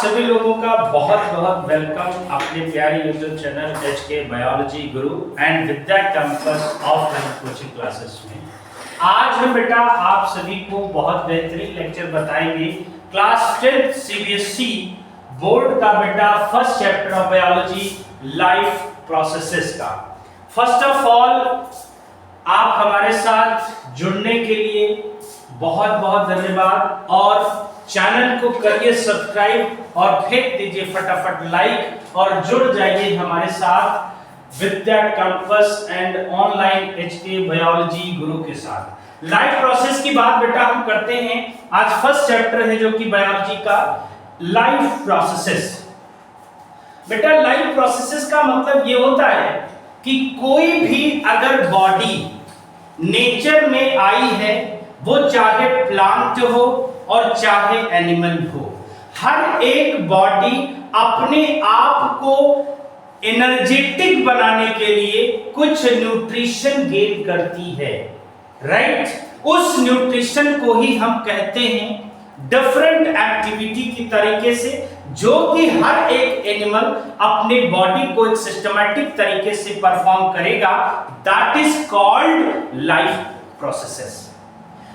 सभी लोगों का बहुत बहुत वेलकम अपने प्यारे YouTube channel HK biology Guru and Vidya campus offline coaching classes में। आज हम बेटा आप सभी को बहुत बेहतरीन लेक्चर बताएंगे क्लास 10 CBSE बोर्ड का बेटा first chapter of biology life processes का। फर्स्ट ऑफ ऑल आप हमारे साथ जुड़ने के लिए बहुत बहुत धन्यवाद और चैनल को करिए सब्सक्राइब और फेंक दीजिए फटाफट लाइक और जुड़ जाइए हमारे साथ Vidya campus and online HK biology Guru के साथ। लाइफ प्रोसेस की बात बेटा हम करते हैं। आज फर्स्ट चैप्टर है जो कि बायोलॉजी का लाइफ प्रोसेसेस। बेटा लाइफ प्रोसेसेस का मतलब ये होता है कि कोई भी अगर बॉडी नेचर में आई है, वो चाहे प्लांट हो और चाहे एनिमल हो, हर एक बॉडी अपने आप को एनर्जेटिक बनाने के लिए कुछ न्यूट्रिशन गेन करती है, राइट। उस न्यूट्रिशन को ही हम कहते हैं डिफरेंट एक्टिविटी की तरीके से, जो कि हर एक एनिमल अपने बॉडी को एक सिस्टमैटिक तरीके से परफॉर्म करेगा। That is called life processes.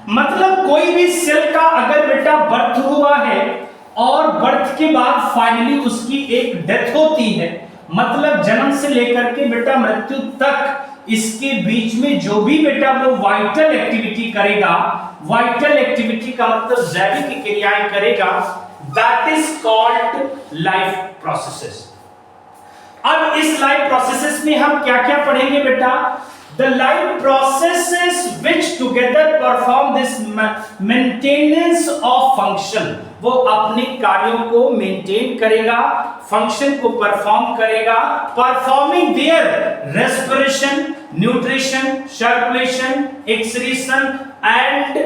मतलब कोई भी सेल का अगर बेटा बर्थ हुआ है और बर्थ के बाद फाइनली उसकी एक डेथ होती है, मतलब जन्म से लेकर के बेटा मृत्यु तक इसके बीच में जो भी बेटा वो वाइटल एक्टिविटी करेगा, वाइटल एक्टिविटी का मतलब जैविक क्रियाएं करेगा, that is called life processes. अब इस लाइफ प्रोसेसेस में हम क्या क्या पढ़ेंगे बेटा? The life processes which together perform this maintenance of function। वो अपने कार्यों को मेंटेन करेगा, फंक्शन को परफॉर्म करेगा, performing their respiration, nutrition, circulation, excretion and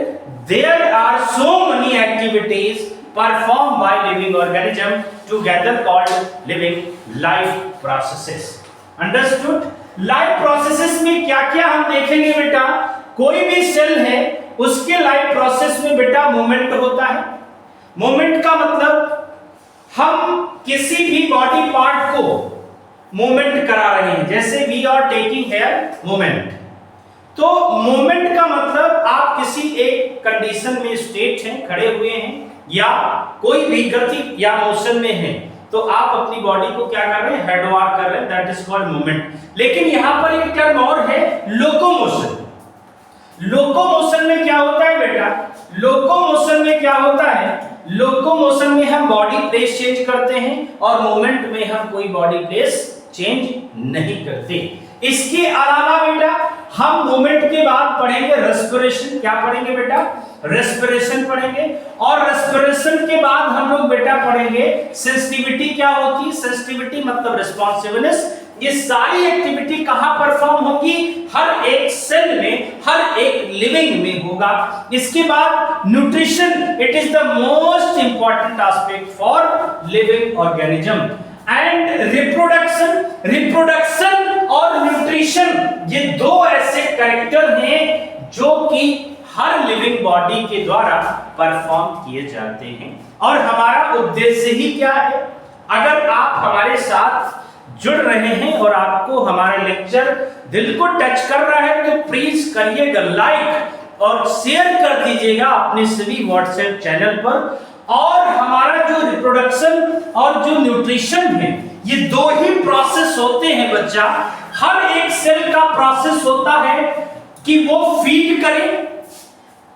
there are so many activities performed by living organism together called living life processes। Understood? Life processes में क्या क्या हम देखेंगे बेटा? कोई भी सेल है उसके लाइफ प्रोसेस में बेटा मूवमेंट होता है। मूवमेंट का मतलब हम किसी भी बॉडी पार्ट को मूवमेंट करा रहे हैं, जैसे we are taking here movement. तो मूवमेंट का मतलब आप किसी एक कंडीशन में स्टेट हैं, खड़े हुए हैं या कोई भी गति या मोशन में हैं, तो आप अपनी बॉडी को क्या कर रहे हैं? हेड वार कर रहे हैं, दैट इज कॉल्ड मूवमेंट। लेकिन यहां पर एक टर्म और है, लोकोमोशन। लोकोमोशन में क्या होता है बेटा? लोकोमोशन में क्या होता है? लोकोमोशन में हम बॉडी प्लेस चेंज करते हैं और मूवमेंट में हम कोई बॉडी प्लेस चेंज नहीं करते। इसके अलावा बेटा हम मूवमेंट के बाद पढ़ेंगे रेस्पिरेशन। क्या पढ़ेंगे बेटा? रेस्पिरेशन पढ़ेंगे। और रेस्पिरेशन के बाद हम लोग बेटा पढ़ेंगे सेंसिटिविटी। क्या होती है सेंसिटिविटी? मतलब रिस्पॉन्सिवनेस। ये सारी एक्टिविटी कहां परफॉर्म होगी? हर एक सेल में, हर एक लिविंग में होगा। इसके बाद nutrition, it is the most important aspect for living organism. And reproduction, reproduction और न्यूट्रिशन, ये दो ऐसे कैरेक्टर हैं जो कि हर लिविंग बॉडी के द्वारा परफॉर्म किए जाते हैं। और हमारा उद्देश्य ही क्या है? अगर आप हमारे साथ जुड़ रहे हैं और आपको हमारा लेक्चर दिल को टच कर रहा है, तो प्लीज करिएगा लाइक और शेयर कर दीजिएगा अपने सभी व्हाट्सएप चैनल पर। और हमारा जो रिप्रोडक्शन और जो न्यूट्रिशन है, ये दो ही प्रोसेस होते हैं बच्चा। हर एक सेल का प्रोसेस होता है कि वो फीड करे,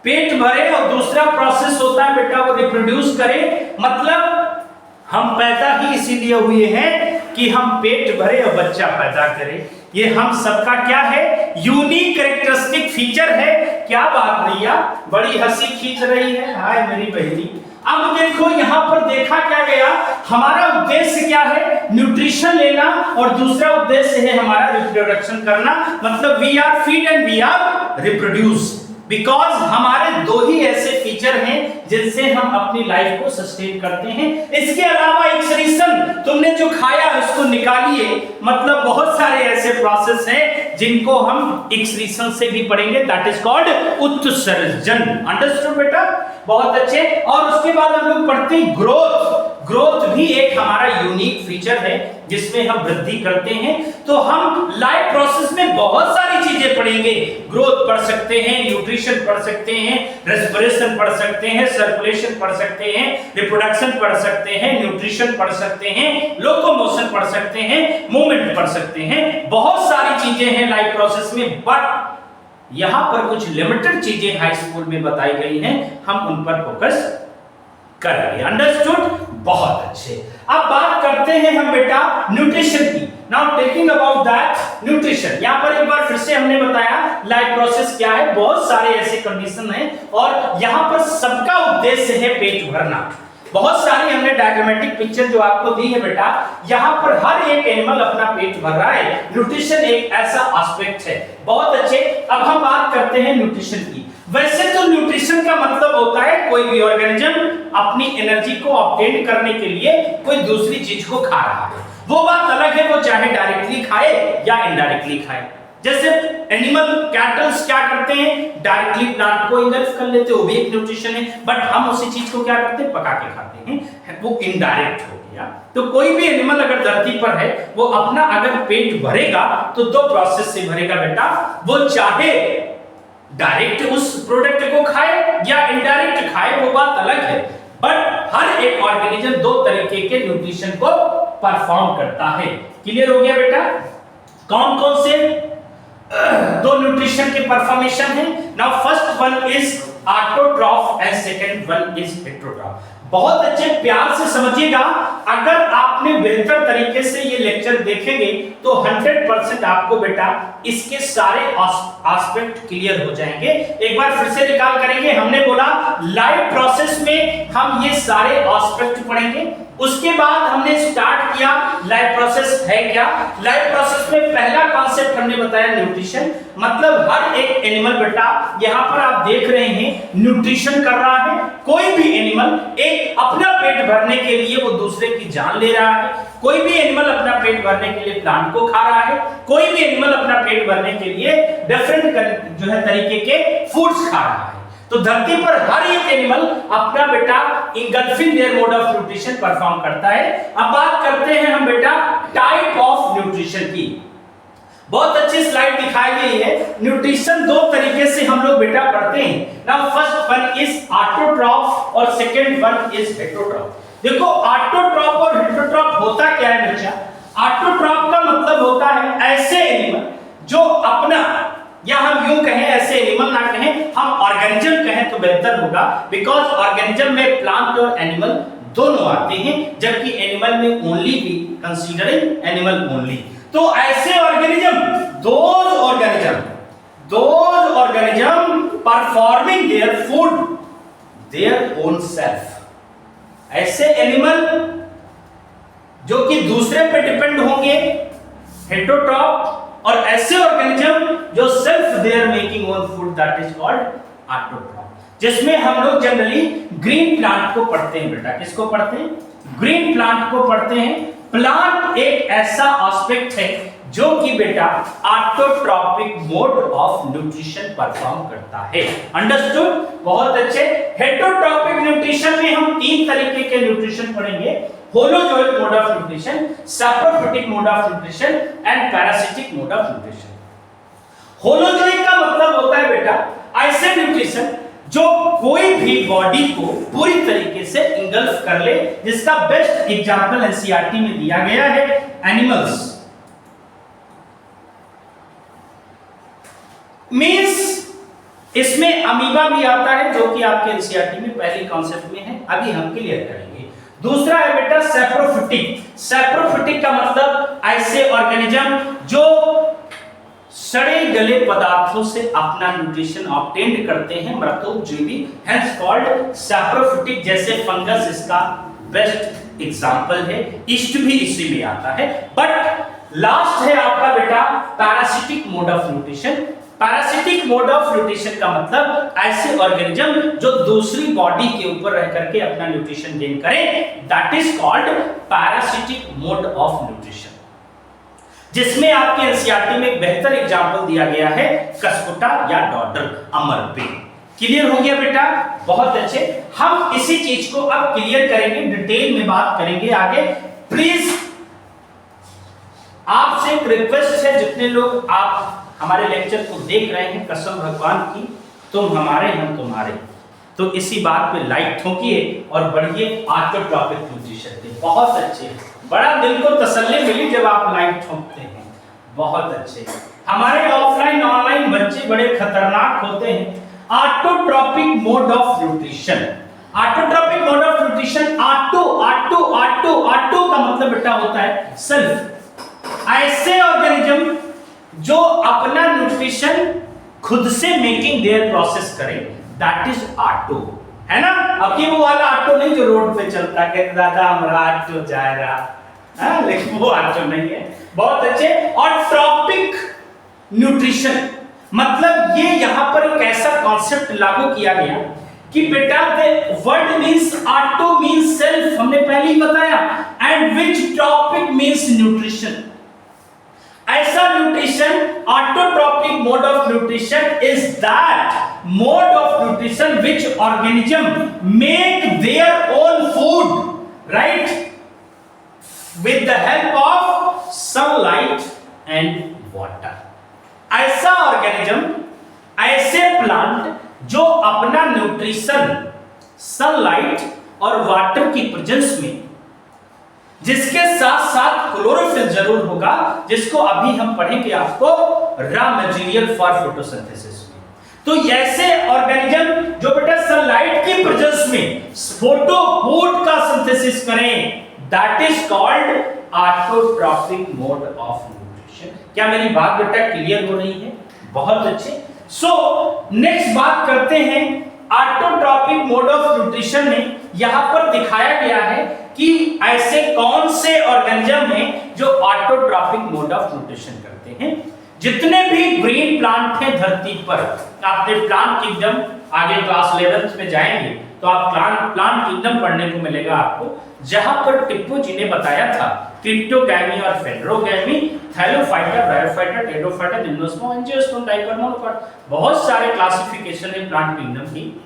पेट भरे, और दूसरा प्रोसेस होता है बेटा वो रिप्रोड्यूस करे। मतलब हम पैदा ही इसीलिए हुए हैं कि हम पेट भरे और बच्चा पैदा करें। ये हम सबका क्या है? यूनिक कैरेक्टरिस्टिक फीचर है। क्या बात भैया, बड़ी हंसी खींच रही है, हाय मेरी बहनी। अब देखो यहाँ पर देखा क्या गया, हमारा उद्देश्य क्या है? न्यूट्रिशन लेना, और दूसरा उद्देश्य है हमारा रिप्रोडक्शन करना। मतलब we are feed and we are reproduce, because हमारे दो ही ऐसे फीचर हैं जिनसे हम अपनी लाइफ को सस्टेन करते हैं। इसके अलावा एक्सक्रीशन, तुमने जो खाया उसको निकालिए, मतलब बहुत सारे ऐसे प्रोसेस हैं जिनको हम एक्सक्रीशन से भी पढ़ेंगे, दैट इज कॉल्ड उत्सर्जन। अंडरस्टूड बेटा? बहुत अच्छे। और उसके बाद हम लोग पढ़ते हैं ग्रोथ। ग्रोथ भी एक हमारा यूनिक फीचर है जिसमें हम वृद्धि करते हैं। तो हम लाइफ प्रोसेस में बहुत सारी चीजें पढ़ेंगे। ग्रोथ पढ़ सकते हैं, न्यूट्रिशन पढ़ सकते हैं, रेस्पिरेशन पढ़ सकते हैं, सर्कुलेशन पढ़ सकते हैं, रिप्रोडक्शन पढ़ सकते हैं, न्यूट्रिशन पढ़ सकते हैं, लोकोमोशन पढ़ सकते हैं, मूवमेंट पढ़ सकते हैं। बहुत सारी चीजें हैं लाइफ प्रोसेस में, बट यहां पर कुछ लिमिटेड चीजें हाई स्कूल में बताई गई हैं, हम उन पर फोकस करेंगे। अंडरस्टूड? बहुत अच्छे। अब बात करते हैं हम बेटा न्यूट्रिशन की। Now taking about that nutrition, यहां पर एक बार फिर से हमने बताया लाइफ प्रोसेस क्या है, बहुत सारे ऐसे कंडीशन हैं और यहां पर सबका उद्देश्य है पेट भरना। बहुत सारी हमने डायग्रामेटिक पिक्चर जो आपको दी है बेटा, यहां पर हर एक एनिमल अपना पेट भर रहा है। न्यूट्रिशन एक ऐसा एस्पेक्ट है। बहुत अच्छे। अब हम बात करते हैं न्यूट्रिशन की। वैसे तो न्यूट्रिशन का मतलब होता है कोई भी ऑर्गेनिज्म अपनी एनर्जी को ऑब्टेन करने के लिए कोई दूसरी चीज को खा रहा है। वो बात अलग है, वो चाहे डायरेक्टली खाए या इनडायरेक्टली खाए। जैसे एनिमल कैटल्स क्या करते हैं, डायरेक्टली प्लांट को इंगल्फ कर लेते हैं, वो भी एक न्यूट्रिशन है, बट हम उसी चीज को क्या करते हैं, पका के खाते हैं, वो इनडायरेक्ट हो गया। तो कोई भी एनिमल अगर धरती पर है, वो अपना अगर पेट भरेगा तो दो प्रोसेस से भरेगा बेटा। वो चाहे डायरेक्ट उस प्रोडक्ट को खाए या इनडायरेक्ट खाए, वो बात अलग है, बट हर एक ऑर्गेनिज्म दो तरीके के न्यूट्रिशन को परफॉर्म करता है। क्लियर हो गया बेटा? कौन कौन से दो न्यूट्रिशन के परफॉर्मेशन है? Now first one is autotroph and second one is heterotroph. बहुत अच्छे प्यार से समझिएगा, अगर आपने बेहतर तरीके से ये लेक्चर देखेंगे तो 100% आपको बेटा इसके सारे एस्पेक्ट क्लियर हो जाएंगे। एक बार फिर से रिकॉल करेंगे, हमने बोला लाइफ प्रोसेस में हम ये सारे एस्पेक्ट पढ़ेंगे। उसके बाद हमने स्टार्ट किया लाइफ प्रोसेस है क्या। लाइफ प्रोसेस में पहला कॉन्सेप्ट हमने बताया न्यूट्रिशन, मतलब हर एक एनिमल बेटा यहां पर आप देख रहे हैं न्यूट्रिशन कर रहा है। कोई भी एनिमल एक अपना पेट भरने के लिए वो दूसरे की जान ले रहा है। कोई भी एनिमल अपना पेट भरने के लिए प्लांट को खा रहा है। कोई भी एनिमल अपना पेट भरने के लिए डिफरेंट जो है तरीके के फूड्स खा रहा है। तो धरती पर हर एक एनिमल अपना बेटा engulfing their mode of nutrition perform करता है। अब बात करते हैं हम बेटा टाइप ऑफ न्यूट्रिशन की। बहुत अच्छी स्लाइड दिखाई गई है। न्यूट्रिशन दो तरीके से हम लोग बेटा पढ़ते हैं। Now first one is autotroph और सेकंड वन इज हेटेरोट्रॉफ। देखो ऑटोट्रॉफ और हेटेरोट्रॉफ होता क्या है बच्चा? ऑटोट्रॉफ का मतलब होता है ऐसे एनिमल जो अपना, या हम यूं कहें ऐसे एनिमल ना कहें, हम ऑर्गेनिज्म कहें तो बेहतर होगा, बिकॉज ऑर्गेनिज्म में प्लांट और एनिमल दोनों आते हैं, जबकि एनिमल में ओनली भी कंसीडरिंग एनिमल ओनली। तो ऐसे organism, those organism performing their food their own self. ऐसे एनिमल जो कि दूसरे पे डिपेंड होंगे, हेटेरोट्रॉफ, और ऐसे ऑर्गेनिज्म जो self they are making own food, that is called autotroph. जिसमें हम लोग जनरली ग्रीन प्लांट को पढ़ते हैं बेटा। किसको पढ़ते हैं? ग्रीन प्लांट को पढ़ते हैं। प्लांट एक ऐसा एस्पेक्ट है जो कि बेटा autotrophic mode of nutrition perform करता है। अंडरस्टूड? बहुत अच्छे। हेटेरोट्रॉपिक न्यूट्रिशन में हम तीन तरीके के न्यूट्रिशन पढ़ेंगे: holozoic mode of nutrition, saprophytic mode of nutrition and parasitic mode of nutrition. Holozoic का मतलब होता है बेटा ऐसे न्यूट्रिशन जो कोई भी बॉडी को पूरी तरीके से इंगल्फ कर ले, जिसका बेस्ट एग्जांपल एनसीईआरटी में दिया गया है एनिमल्स। मींस इसमें अमीबा भी आता है जो कि आपके एनसीईआरटी में पहले कॉन्सेप्ट में है, अभी हम क्लियर करेंगे। दूसरा है बेटा सैप्रोफिटिक। सैप्रोफिटिक का मतलब ऐसे ऑर्गेनिज्म जो सड़े गले पदार्थों से अपना न्यूट्रिशन ऑब्टेन करते हैं, मृतोपजीवी, हेंस कॉल्ड सैप्रोफिटिक। जैसे फंगस इसका बेस्ट एग्जांपल है, ईस्ट भी इसी में आता है। बट लास्ट है आपका बेटा parasitic mode of nutrition. Parasitic mode of nutrition का मतलब ऐसे ऑर्गेनिज्म जो दूसरी बॉडी के ऊपर रह करके अपना न्यूट्रिशन गेन करें, that is called parasitic mode of nutrition. जिसमें आपके एनसीईआरटी में एक बेहतर एग्जांपल दिया गया है कसकुटा या डॉडर, अमरबेल। क्लियर हो गया बेटा? बहुत अच्छे। हम इसी चीज को अब क्लियर करेंगे, डिटेल में बात करेंगे आगे। प्लीज आपसे एक रिक्वेस्ट है, जितने लोग आप हमारे लेक्चर को देख रहे हैं, कसम भगवान की, तुम हमारे हम तुम्हारे, तो इसी बात पे लाइक ठोकिए और बढ़िए आगे टॉपिक पोजीशन पे। बहुत अच्छे, बड़ा दिल को तसल्ली मिली जब आप लाइक ठोकते हैं। बहुत अच्छे। हमारे ऑफलाइन ऑनलाइन बच्चे बड़े खतरनाक होते हैं। Autotrophic mode of nutrition, autotrophic mode of nutrition, auto auto auto auto का मतलब बेटा होता है सेल्फ। ऐसे ऑर्गेनिज्म जो अपना न्यूट्रिशन खुद से मेकिंग देयर प्रोसेस करे, दैट इज ऑटो, है ना? अब ये वो वाला ऑटो नहीं जो रोड पे चलता है, कहते दादा हमारा ऑटो जा रहा, हाँ, लेकिन वो ऑटो नहीं है। बहुत अच्छे। और ट्रॉपिक न्यूट्रिशन मतलब ये यहां पर एक ऐसा कॉन्सेप्ट लागू किया गया कि बेटा word means auto means self, हमने पहले ही बताया, and which topic means nutrition. ऐसा nutrition, autotrophic mode of nutrition is that mode of nutrition which organism make their own food, right, with the help of sunlight and water. ऐसा organism, ऐसे plant जो अपना nutrition sunlight और water की presence में, जिसके साथ साथ क्लोरोफिल जरूर होगा, जिसको अभी हम पढ़ेंगे आपको रॉ मटेरियल फॉर फोटोसिंथेसिस में। तो ऐसे ऑर्गेनिज्म जो बेटा सनलाइट की प्रेजेंस में फूड का सिंथेसिस करें, that is called autotrophic mode of nutrition. क्या मेरी बात बेटा क्लियर हो रही है? बहुत अच्छे। सो नेक्स्ट बात करते हैं ऑटोट्रॉपिक मोड ऑफ न्यूट्रिशन में। यहां पर दिखाया गया है कि ऐसे कौन से ऑर्गेनिज्म हैं जो ऑटोट्रॉपिक मोड ऑफ न्यूट्रिशन करते हैं। जितने भी ग्रीन प्लांट हैं धरती पर, आपने प्लांट किंगडम आगे क्लास 11th में जाएंगे तो आप प्लांट किंगडम पढ़ने को मिलेगा आपको, जहां पर टिप्पू जी ने बताया था क्रिप्टोगैमी और फेडरोगैमी, थैलोफाइटा, ब्रायोफाइटा, टेरोफाइटा, जिम्नोस्पर्म, एंजियोस्पर्म, डाइकोटोमोनोकॉट, बहुत सारे क्लासिफिकेशन है प्लांट किंगडम की।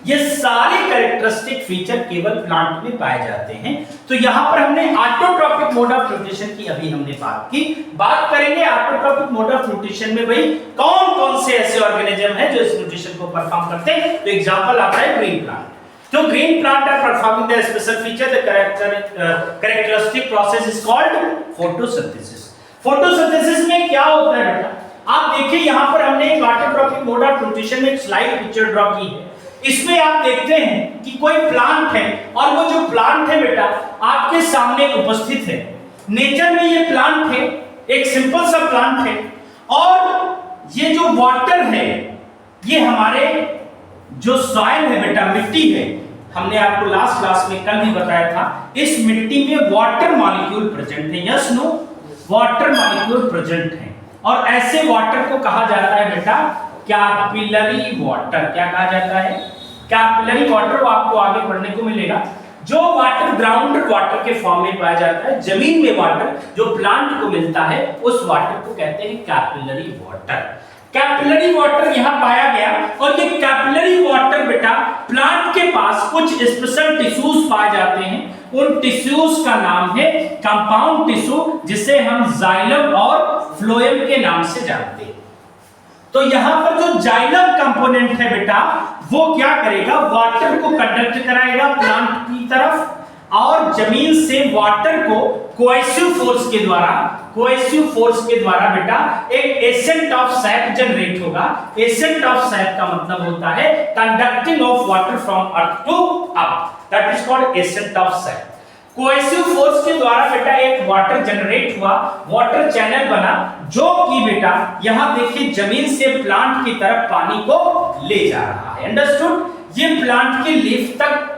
ये सारे कैरेक्टरिस्टिक फीचर केवल प्लांट में पाए जाते हैं। तो यहां पर हमने ऑटोट्रॉपिक मोड ऑफ न्यूट्रिशन की अभी हमने बात की। बात करेंगे ऑटोट्रॉपिक मोड ऑफ न्यूट्रिशन में भाई कौन कौन से ऐसे ऑर्गेनिज्म हैं जो इस न्यूट्रिशन को परफॉर्म करते हैं। तो एग्जांपल आता है ग्रीन प्लांट। तो green plant are performing the special feature, the characteristic process is called photosynthesis। photosynthesis में क्या होता है बेटा, आप देखिए यहाँ पर हमने एक ऑटोट्रॉपिक मोड ऑफ न्यूट्रिशन में एक स्लाइड पिक्चर ड्रॉ की है। इसमें आप देखते हैं कि कोई प्लांट है और वो जो प्लांट है बेटा आपके सामने उपस्थित है। नेचर में ये प्लांट है, एक सिंपल सा प्लांट है, और ये जो वाटर है ये हमारे जो सॉइल है बेटा, मिट्टी है, हमने आपको लास्ट क्लास में कल भी बताया था, इस मिट्टी में वाटर मॉलिक्यूल प्रेजेंट है। Yes no, water molecule present है, और ऐसे वाटर को कहा जाता है बेटा कैपिलरी वाटर। क्या कहा जाता है? Capillary water. वो आपको आगे पढ़ने को मिलेगा। जो वाटर ग्राउंड वाटर के फॉर्म में पाया जाता है, जमीन में वाटर जो प्लांट को मिलता है, उस वाटर को कहते हैं कैपिलरी वाटर। कैपिलरी वाटर यहां पाया गया, और ये कैपिलरी वाटर बेटा प्लांट के पास कुछ स्पेशल टिश्यूज पाए जाते हैं। उन टिश्यूज का नाम है कंपाउंड टिश्यू, जिसे हम जाइलम और फ्लोएम के नाम से जानते हैं। तो यहां पर जो जाइलम कंपोनेंट है बेटा वो क्या करेगा, वाटर को कंडक्ट कराएगा प्लांट की तरफ, और जमीन से वाटर को कोएसिव फोर्स के द्वारा बेटा एक एसेंट ऑफ सैप जनरेट होगा। एसेंट ऑफ सैप का मतलब होता है conducting of water from earth to up, that is called ascent of sap. Cohesive force के द्वारा बेटा एक वाटर जनरेट हुआ, वाटर चैनल बना, जो कि बेटा यहां देखिए जमीन से प्लांट की तरफ पानी को ले जा रहा है। अंडरस्टूड? ये प्लांट के लीफ तक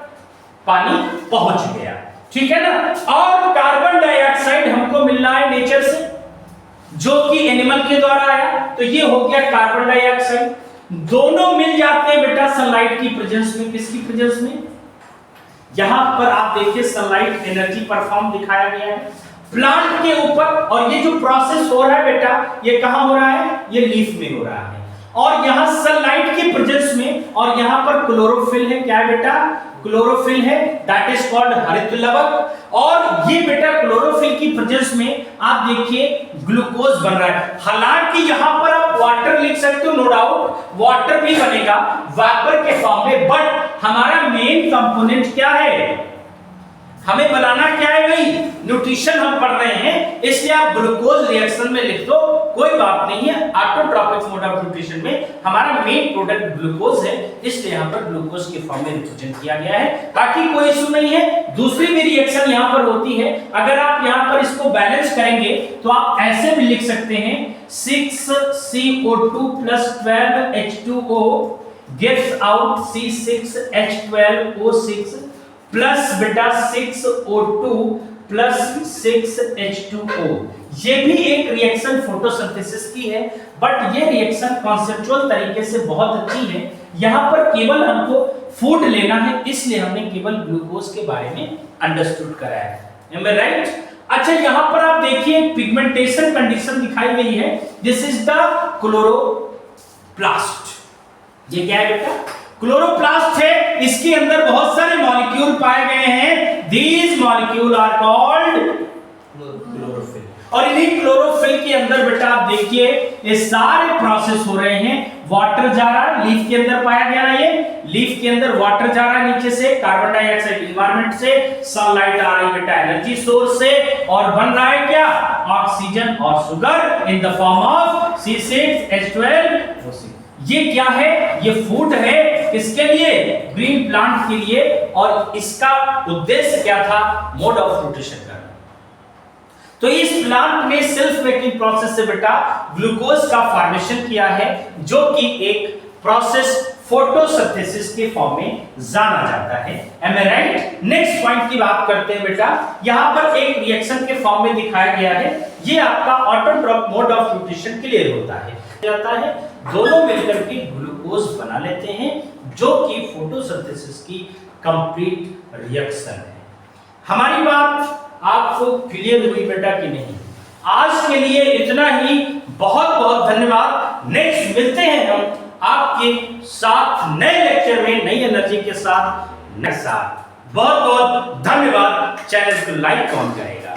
पानी पहुंच गया, ठीक है ना। और कार्बन डाइऑक्साइड हमको मिल रहा है नेचर से, जो कि एनिमल के द्वारा आया, तो ये हो गया कार्बन डाइऑक्साइड। दोनों मिल जाते हैं बेटा सनलाइट की प्रेजेंस में। किसकी प्रेजेंस में? यहां पर आप देखिए सनलाइट एनर्जी परफॉर्म दिखाया गया है प्लांट के ऊपर, और ये जो प्रोसेस हो रहा है बेटा ये कहां हो रहा है? ये लीफ में हो रहा है। और यहां सनलाइट की प्रेजेंस में, और यहां पर क्लोरोफिल है, क्या है बेटा, क्लोरोफिल है, दैट इज कॉल्ड हरित लवक। और ये बेटा क्लोरोफिल की प्रेजेंस में आप देखिए ग्लूकोज बन रहा है। हालांकि यहां पर आप वाटर लिख सकते हो, नो डाउट वाटर भी बनेगा वेपर के फॉर्म में, बट हमारा मेन कंपोनेंट क्या है, हमें बनाना क्या है भाई, न्यूट्रिशन हम पढ़ रहे हैं, इसलिए आप ग्लूकोज रिएक्शन में लिख दो, कोई बात नहीं है। ऑटोट्रॉपिक मोड ऑफ न्यूट्रिशन में हमारा मेन प्रोडक्ट ग्लूकोज है, इसलिए यहां पर ग्लूकोज के फॉर्म में रिप्रेजेंट किया गया है, बाकी कोई इशू नहीं है। दूसरी भी रिएक्शन यहां पर होती है, अगर आप यहां पर इसको बैलेंस करेंगे तो आप ऐसे भी लिख सकते हैं 6CO2 + 12H2O gives out C6H12O6 plus बेटा 6O2 + 6H2O। ये भी एक रिएक्शन फोटोसिंथेसिस की है, बट ये रिएक्शन कॉन्सेप्चुअल तरीके से बहुत अच्छी है। यहां पर केवल हमको फूड लेना है, इसलिए हमने केवल ग्लूकोज के बारे में अंडरस्टूड कराया है। एम आई राइट? अच्छा, यहां पर आप देखिए पिगमेंटेशन कंडीशन दिखाई गई है, दिस इज द क्लोरोप्लास्ट। ये क्या है बेटा, क्लोरोप्लास्ट है, इसके अंदर बहुत सारे मॉलिक्यूल पाए गए हैं, these molecule are called chlorophyll. और इन्हीं क्लोरोफिल के अंदर बेटा आप देखिए ये सारे प्रोसेस हो रहे हैं, वाटर जा रहा है, लीफ के अंदर पाया गया है, ये लीफ के अंदर वाटर जा रहा है नीचे से, कार्बन डाइऑक्साइड एनवायरनमेंट से, सनलाइट आ रही है बेटा एनर्जी सोर्स से, और बन रहा है क्या, ऑक्सीजन और sugar in the form of C6H12O6। ये क्या है, ये फूड है, किसके लिए, ग्रीन प्लांट के लिए, और इसका उद्देश्य क्या था, मोड ऑफ न्यूट्रिशन करना। तो इस प्लांट में सेल्फ मेकिंग प्रोसेस से बेटा ग्लूकोज का फॉर्मेशन किया है, जो कि एक प्रोसेस फोटोसिंथेसिस के फॉर्म में जाना जाता है। एम आई राइट? नेक्स्ट पॉइंट की बात करते हैं बेटा, यहां पर एक रिएक्शन के फॉर्म में दिखाया गया है, ये आपका autotrophic mode of nutrition clear होता है, जाता है, दोनों मिलकर के ग्लूकोज बना लेते हैं, जो कि फोटोसिंथेसिस की कंप्लीट रिएक्शन है। हमारी बात आपको क्लियर हुई बेटा कि नहीं? आज के लिए इतना ही, बहुत बहुत धन्यवाद। नेक्स्ट मिलते हैं हम आपके साथ नए लेक्चर में, नई एनर्जी के साथ, बहुत बहुत धन्यवाद। चैनल को लाइक कौन करेगा?